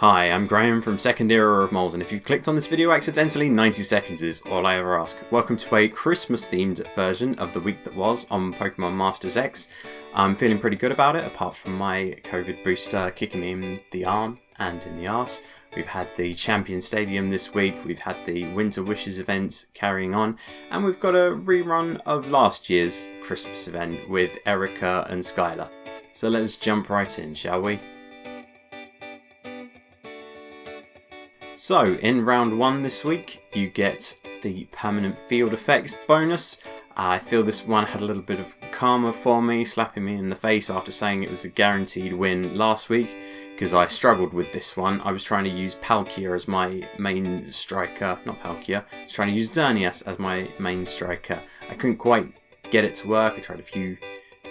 Hi, I'm Graham from Second Era of Moles, and if you clicked on this video accidentally, 90 seconds is all I ever ask. Welcome to a Christmas-themed version of the week that was on Pokemon Masters X. I'm feeling pretty good about it, apart from my COVID booster kicking me in the arm and in the arse. We've had the Champion Stadium this week, we've had the Winter Wishes event carrying on, and we've got a rerun of last year's Christmas event with Erica and Skylar. So let's jump right in, shall we? So, in round 1 this week, you get the permanent field effects bonus. I feel this one had a little bit of karma for me, slapping me in the face after saying it was a guaranteed win last week, because I struggled with this one. I was trying to use Palkia as my main striker, not Palkia, I was trying to use Xerneas as my main striker. I couldn't quite get it to work, I tried a few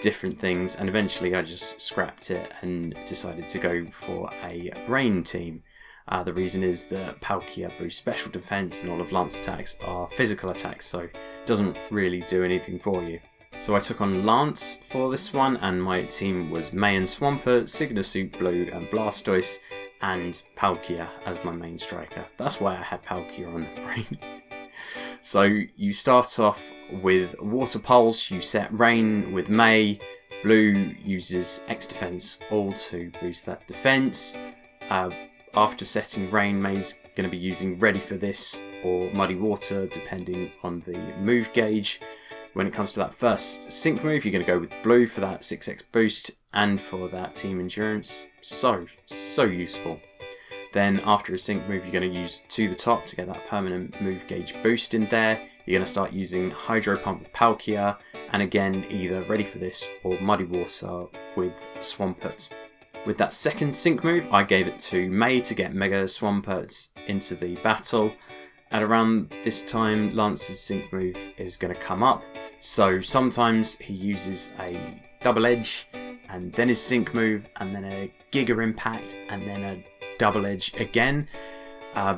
different things, and eventually I just scrapped it and decided to go for a rain team. The reason is that Palkia boosts special defense and all of Lance's attacks are physical attacks, so it doesn't really do anything for you. So I took on Lance for this one, and my team was May and Swampert, Signasuit Blue and Blastoise, and Palkia as my main striker. That's why I had Palkia on the brain. So you start off with Water Pulse, you set Rain with May, Blue uses X Defense all to boost that defense. After setting Rain, May's going to be using Ready for This or Muddy Water depending on the move gauge. When it comes to that first sync move, you're going to go with Blue for that 6x boost and for that team endurance. So useful. Then after a sync move, you're going to use To the Top to get that permanent move gauge boost in there. You're going to start using Hydro Pump with Palkia, and again either Ready for This or Muddy Water with Swampert. With that second sync move, I gave it to May to get Mega Swamperts into the battle. At around this time, Lance's sync move is going to come up. So sometimes he uses a Double Edge, and then his sync move, and then a Giga Impact, and then a Double Edge again.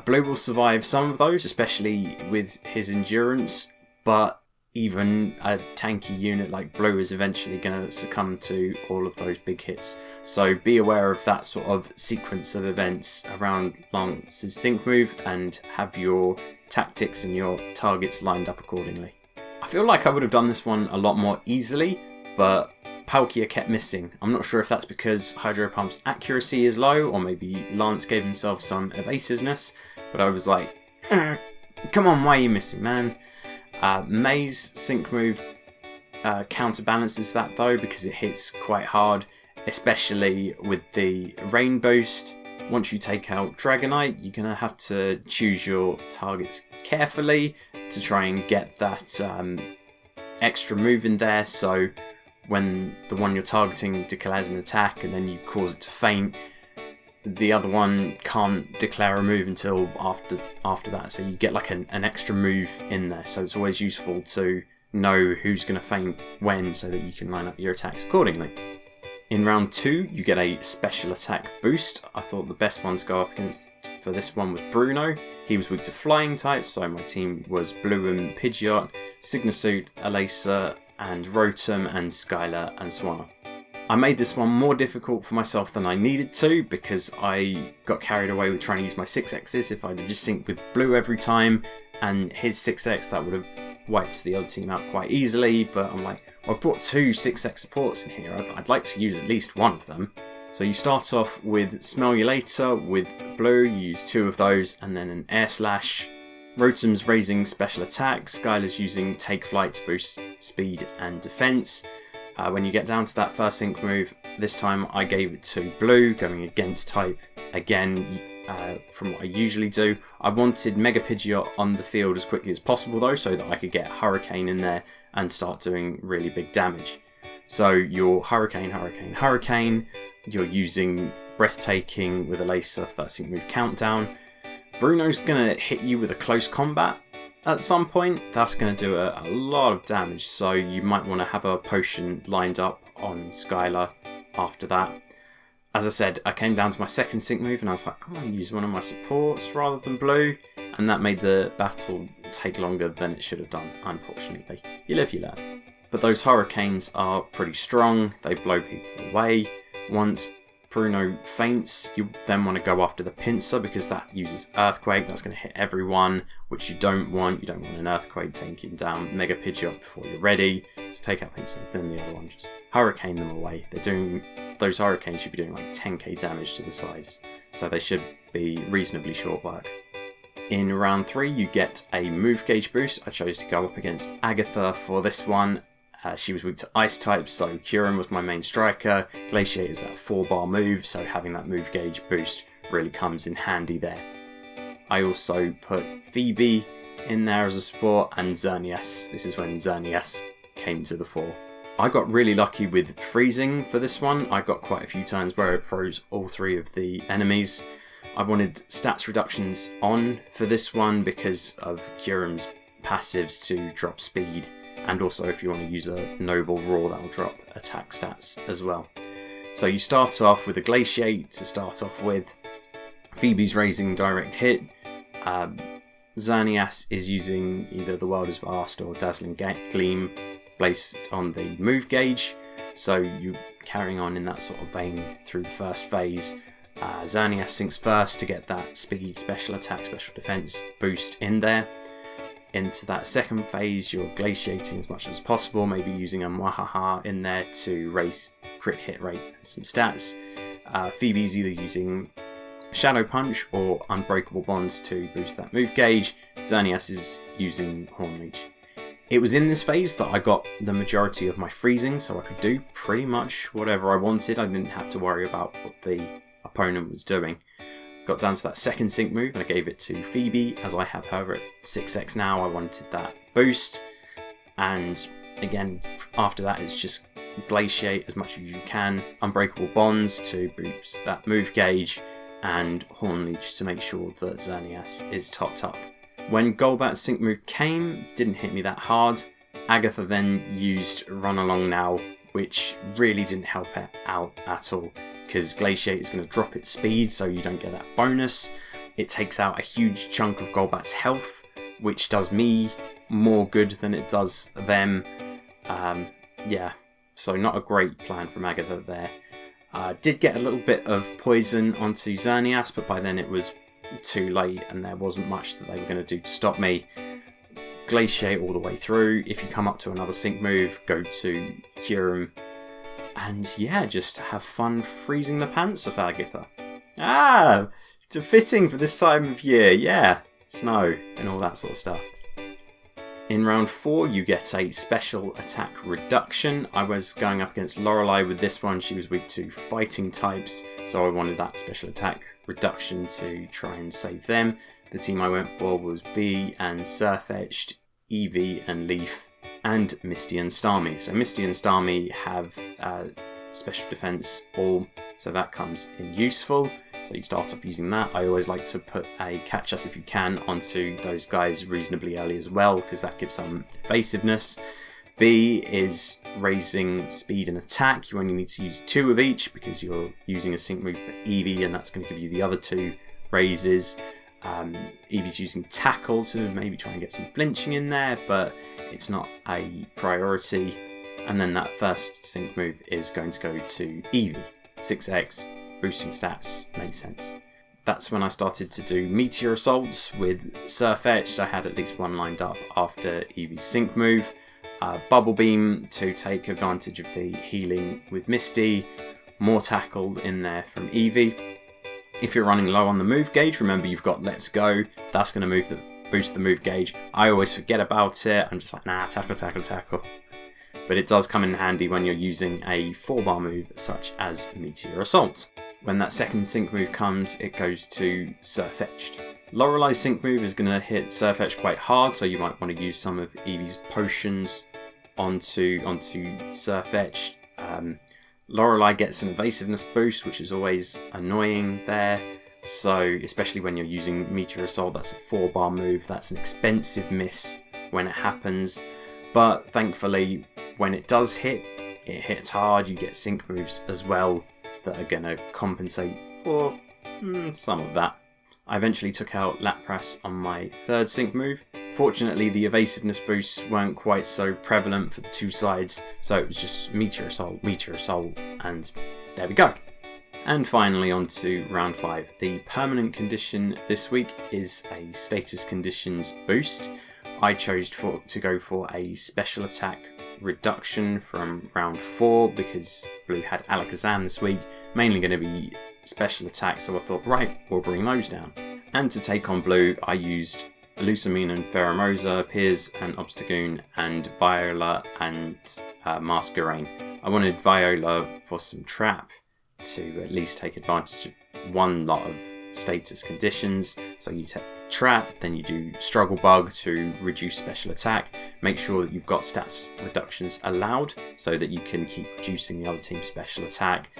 Blue will survive some of those, especially with his endurance, but even a tanky unit like Blue is eventually going to succumb to all of those big hits. So be aware of that sort of sequence of events around Lance's sync move and have your tactics and your targets lined up accordingly. I feel like I would have done this one a lot more easily, but Palkia kept missing. I'm not sure if that's because Hydro Pump's accuracy is low, or maybe Lance gave himself some evasiveness, but I was like, come on, why are you missing, man? May's sync move counterbalances that though, because it hits quite hard, especially with the Rain boost. Once you take out Dragonite, you're going to have to choose your targets carefully to try and get that extra move in there, so when the one you're targeting declares an attack and then you cause it to faint, the other one can't declare a move until after that, so you get like an extra move in there. So it's always useful to know who's going to faint when, so that you can line up your attacks accordingly. In round 2, you get a special attack boost. I thought the best one to go up against for this one was Bruno. He was weak to flying types, so my team was Blue and Pidgeot, Signasuit, Alisa, and Rotom, and Skylar and Sonia. I made this one more difficult for myself than I needed to, because I got carried away with trying to use my 6x's. If I'd have just synced with Blue every time and his 6x, that would have wiped the other team out quite easily, but I'm like, well, I brought 2 6x supports in here, I'd like to use at least one of them. So you start off with Smell You Later with Blue, you use 2 of those, and then an Air Slash. Rotom's raising special attack, Skylar's using Take Flight to boost speed and defense. When you get down to that first sync move, this time I gave it to Blue, going against type again from what I usually do. I wanted Mega Pidgeot on the field as quickly as possible though, so that I could get Hurricane in there and start doing really big damage. So your Hurricane, you're using Breathtaking with Alisa for that sync move countdown. Bruno's going to hit you with a close combat at some point. That's going to do a lot of damage, so you might want to have a potion lined up on Skylar after that. As I said, I came down to my second sync move and I was like, I'm going to use one of my supports rather than Blue, and that made the battle take longer than it should have done, unfortunately. You live, you learn. But those Hurricanes are pretty strong, they blow people away. Once Bruno faints, you then want to go after the pincer because that uses Earthquake. That's going to hit everyone, which you don't want. You don't want an Earthquake taking down Mega Pidgeot before you're ready. So take out pincer, then the other one, just Hurricane them away. Those Hurricanes should be doing like 10k damage to the side, so they should be reasonably short work. In round 3, you get a move gauge boost. I chose to go up against Agatha for this one. She was weak to Ice types, so Kyurem was my main striker. Glaciate is that 4-bar move, so having that move gauge boost really comes in handy there. I also put Phoebe in there as a support, and Xerneas. This is when Xerneas came to the fore. I got really lucky with freezing for this one. I got quite a few times where it froze all 3 of the enemies. I wanted stats reductions on for this one because of Kyurem's passives to drop speed. And also if you want to use a Noble Roar, that'll drop attack stats as well. So you start off with a Glaciate to start off with. Phoebe's raising direct hit. Xerneas is using either the World is Vast or Dazzling Gleam based on the move gauge. So you're carrying on in that sort of vein through the first phase. Xerneas sinks first to get that speed, special attack, special defense boost in there. Into that second phase, you're glaciating as much as possible, maybe using a Mwahaha in there to raise crit hit rate and some stats. Phoebe's either using Shadow Punch or Unbreakable Bonds to boost that move gauge. Xerneas is using Horn Leech. It was in this phase that I got the majority of my freezing, so I could do pretty much whatever I wanted. I didn't have to worry about what the opponent was doing. Got down to that second sync move and I gave it to Phoebe. As I have her at 6x now, I wanted that boost. And again, after that it's just Glaciate as much as you can, Unbreakable Bonds to boost that move gauge, and Horn Leech to make sure that Xerneas is topped up. When Golbat's sync move came, didn't hit me that hard. Agatha then used Run Along Now, which really didn't help it out at all, because Glaciate is going to drop its speed, so you don't get that bonus. It takes out a huge chunk of Golbat's health, which does me more good than it does them. Yeah, so not a great plan from Agatha there. Did get a little bit of poison onto Xerneas, but by then it was too late and there wasn't much that they were going to do to stop me. Glaciate all the way through. If you come up to another sync move, go to Kyurem. And yeah, just have fun freezing the pants of Agatha. Fitting for this time of year, yeah. Snow and all that sort of stuff. In round 4, you get a special attack reduction. I was going up against Lorelei with this one. She was weak to fighting types, so I wanted that special attack reduction to try and save them. The team I went for was Bee and Surfetched, Eevee and Leaf, and Misty and Starmie. So Misty and Starmie have special defense all, so that comes in useful. So you start off using that. I always like to put a Catch Us if you can onto those guys reasonably early as well, because that gives some evasiveness. B is raising speed and attack. You only need to use 2 of each because you're using a sync move for Eevee, and that's going to give you the other 2 raises. Eevee's using Tackle to maybe try and get some flinching in there, but it's not a priority. And then that first sync move is going to go to Eevee. 6x, boosting stats, makes sense. That's when I started to do Meteor Assaults with Surfetched. I had at least one lined up after Eevee's sync move. Bubble Beam to take advantage of the healing with Misty. More Tackle in there from Eevee. If you're running low on the move gauge, remember you've got Let's Go. That's going to boost the move gauge. I always forget about it. I'm just like, nah, tackle, tackle, tackle. But it does come in handy when you're using a 4-bar move such as Meteor Assault. When that second sync move comes, it goes to Surfetched. Lorelei's sync move is going to hit Surfetched quite hard, so you might want to use some of Eevee's potions onto Surfetched. Lorelei gets an evasiveness boost, which is always annoying there. So, especially when you're using Meteor Assault, that's a 4-bar move. That's an expensive miss when it happens. But thankfully, when it does hit, it hits hard. You get sync moves as well that are going to compensate for some of that. I eventually took out Lapras on my 3rd sync move. Fortunately, the evasiveness boosts weren't quite so prevalent for the 2 sides, so it was just Meteor Assault, and there we go. And finally on to round 5. The permanent condition this week is a status conditions boost. I chose to go for a special attack reduction from round 4 because Blue had Alakazam this week, mainly going to be special attack, so I thought, right, we'll bring those down. And to take on Blue, I used Lusamine and Pheromosa, Piers and Obstagoon, and Viola and Masquerain. I wanted Viola for some trap to at least take advantage of one lot of status conditions. So you take trap, then you do struggle bug to reduce special attack. Make sure that you've got stats reductions allowed so that you can keep reducing the other team's special attack.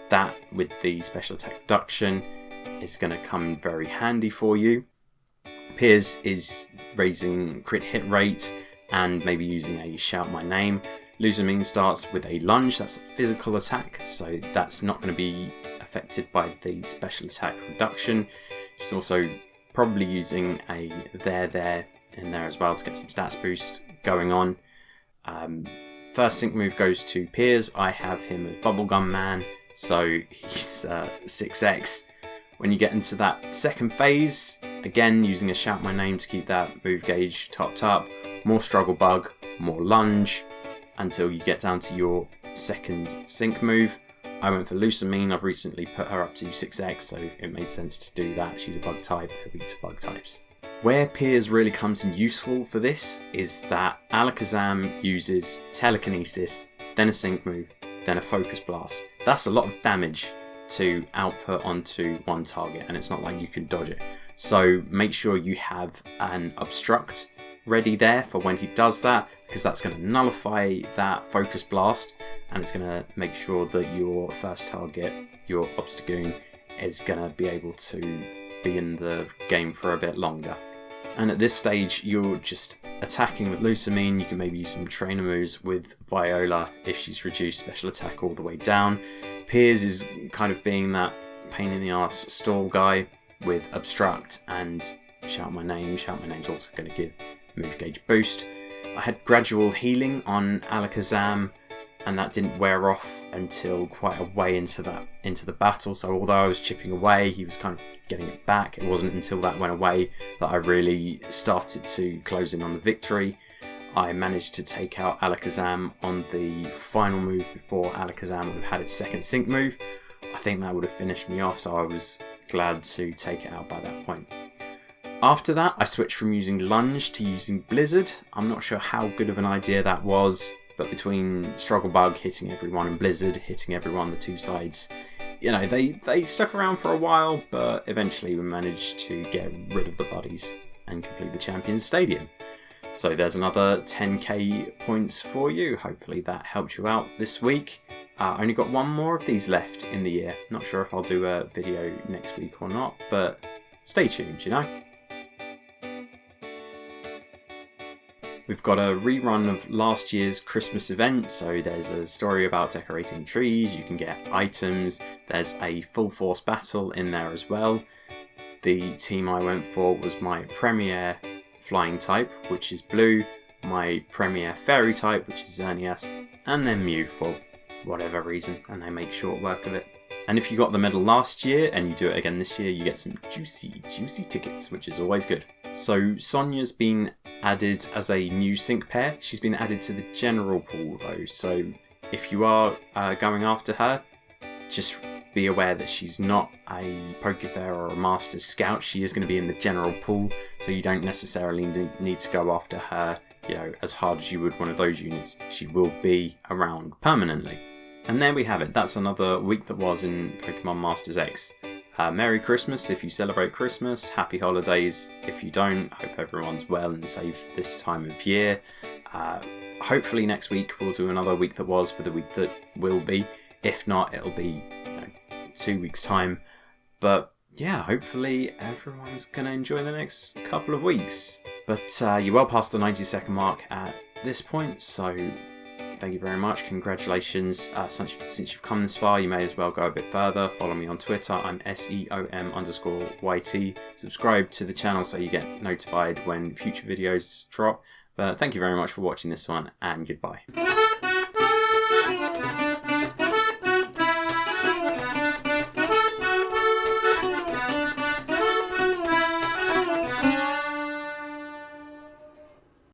That with the special attack reduction is going to come very handy for you. Piers is raising crit hit rate and maybe using a shout my name. Lusamine starts with a lunge, that's a physical attack, so that's not going to be affected by the special attack reduction. She's also probably using a there in there as well to get some stats boost going on. First sync move goes to Piers. I have him as Bubblegum Man, so he's 6x. When you get into that second phase, again using a shout my name to keep that move gauge topped up, more struggle bug, more lunge, until you get down to your second sync move. I went for Lusamine. I've recently put her up to 6x, so it made sense to do that. She's a bug type, weak to bug types. Where Piers really comes in useful for this is that Alakazam uses telekinesis, then a sync move, then a focus blast. That's a lot of damage to output onto one target, and it's not like you can dodge it. So make sure you have an obstruct ready there for when he does that, because that's going to nullify that focus blast, and it's going to make sure that your first target, your Obstagoon, is going to be able to be in the game for a bit longer. And at this stage you're just attacking with Lusamine. You can maybe use some trainer moves with Viola if she's reduced special attack all the way down. Piers is kind of being that pain in the arse stall guy with obstruct and shout my name. Shout my name's also going to give move gauge boost. I had gradual healing on Alakazam, and that didn't wear off until quite a way into the battle. So although I was chipping away, he was kind of getting it back. It wasn't until that went away that I really started to close in on the victory. I managed to take out Alakazam on the final move before Alakazam would have had its second sync move. I think that would have finished me off, so I was glad to take it out by that point. After that, I switched from using Lunge to using Blizzard. I'm not sure how good of an idea that was, but between Struggle Bug hitting everyone and Blizzard hitting everyone, the two sides, you know, they stuck around for a while, but eventually we managed to get rid of the buddies and complete the Champions Stadium. So there's another 10k points for you. Hopefully that helped you out this week. I only got one more of these left in the year. Not sure if I'll do a video next week or not, but stay tuned, you know. We've got a rerun of last year's Christmas event, so there's a story about decorating trees, you can get items, there's a full force battle in there as well. The team I went for was my Premier Flying type, which is Blue, my Premier Fairy type, which is Xerneas, and then Mew for whatever reason, and they make short work of it. And if you got the medal last year and you do it again this year, you get some juicy tickets, which is always good. So Sonia's been added as a new sync pair. She's been added to the general pool though, so if you are going after her, just be aware that she's not a Pokefair or a Master Scout. She is going to be in the general pool, so you don't necessarily need to go after her, you know, as hard as you would one of those units. She will be around permanently. And there we have it. That's another week that was in Pokemon Masters X. Merry Christmas if you celebrate Christmas, happy holidays if you don't. Hope everyone's well and safe this time of year. Hopefully next week we'll do another week that was for the week that will be. If not, it'll be 2 weeks time. But yeah, hopefully everyone's going to enjoy the next couple of weeks. But you're well past the 90-second mark at this point, so thank you very much. Congratulations. Since you've come this far, you may as well go a bit further. Follow me on Twitter. I'm SEOM_YT. Subscribe to the channel so you get notified when future videos drop. But thank you very much for watching this one, and goodbye.